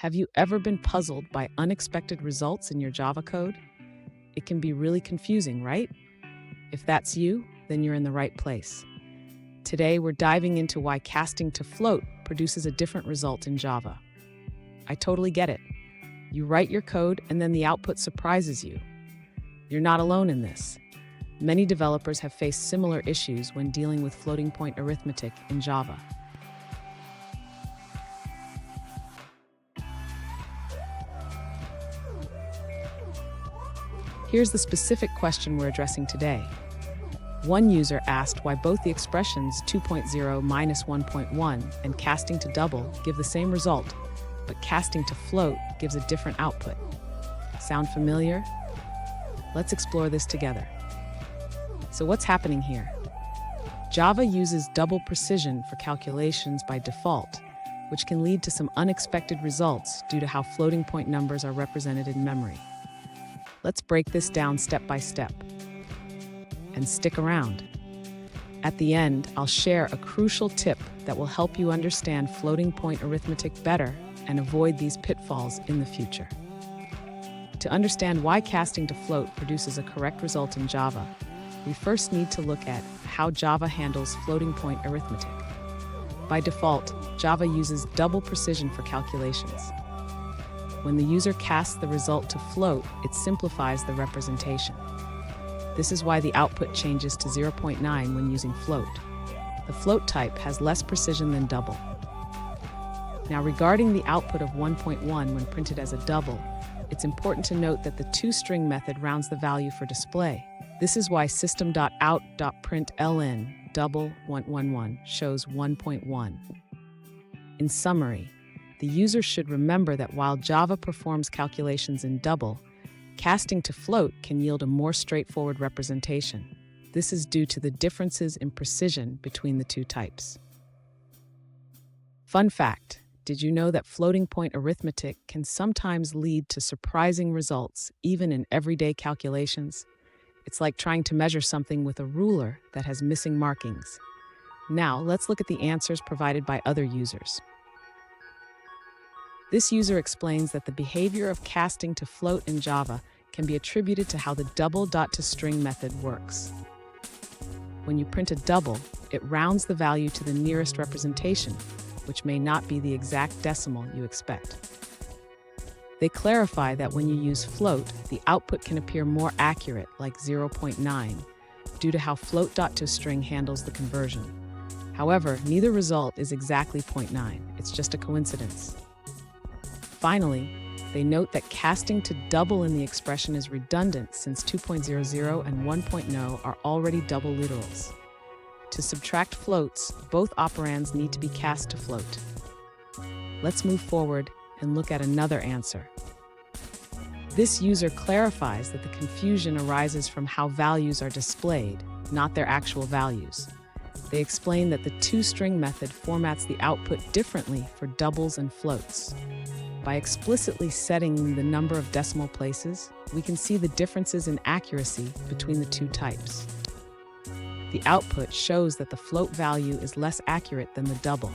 Have you ever been puzzled by unexpected results in your Java code? It can be really confusing, right? If that's you, then you're in the right place. Today, we're diving into why casting to float produces a different result in Java. I totally get it. You write your code and then the output surprises you. You're not alone in this. Many developers have faced similar issues when dealing with floating point arithmetic in Java. Here's the specific question we're addressing today. One user asked why both the expressions 2.0 minus 1.1 and casting to double give the same result, but casting to float gives a different output. Sound familiar? Let's explore this together. So what's happening here? Java uses double precision for calculations by default, which can lead to some unexpected results due to how floating point numbers are represented in memory. Let's break this down step by step. And stick around. At the end, I'll share a crucial tip that will help you understand floating point arithmetic better and avoid these pitfalls in the future. To understand why casting to float produces a correct result in Java, we first need to look at how Java handles floating point arithmetic. By default, Java uses double precision for calculations. When the user casts the result to float, it simplifies the representation. This is why the output changes to 0.9 when using float. The float type has less precision than double. Now, regarding the output of 1.1 when printed as a double, it's important to note that the toString method rounds the value for display. This is why system.out.println double 111 shows 1.1. In summary, the user should remember that while Java performs calculations in double, casting to float can yield a more straightforward representation. This is due to the differences in precision between the two types. Fun fact, did you know that floating point arithmetic can sometimes lead to surprising results even in everyday calculations? It's like trying to measure something with a ruler that has missing markings. Now, let's look at the answers provided by other users. This user explains that the behavior of casting to float in Java can be attributed to how the double.toString method works. When you print a double, it rounds the value to the nearest representation, which may not be the exact decimal you expect. They clarify that when you use float, the output can appear more accurate, like 0.9, due to how float.toString handles the conversion. However, neither result is exactly 0.9, it's just a coincidence. Finally, they note that casting to double in the expression is redundant since 2.00 and 1.0 are already double literals. To subtract floats, both operands need to be cast to float. Let's move forward and look at another answer. This user clarifies that the confusion arises from how values are displayed, not their actual values. They explain that the toString method formats the output differently for doubles and floats. By explicitly setting the number of decimal places, we can see the differences in accuracy between the two types. The output shows that the float value is less accurate than the double.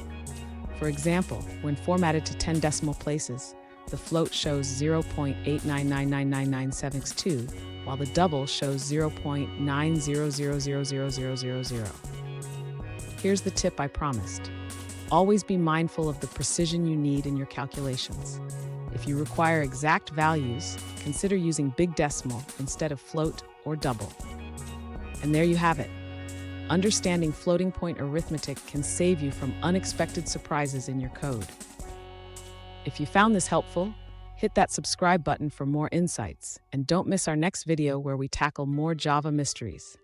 For example, when formatted to 10 decimal places, the float shows 0.899999762, while the double shows 0.900000000. Here's the tip I promised. Always be mindful of the precision you need in your calculations. If you require exact values, consider using big decimal instead of float or double. And there you have it. Understanding floating point arithmetic can save you from unexpected surprises in your code. If you found this helpful, hit that subscribe button for more insights, and don't miss our next video where we tackle more Java mysteries.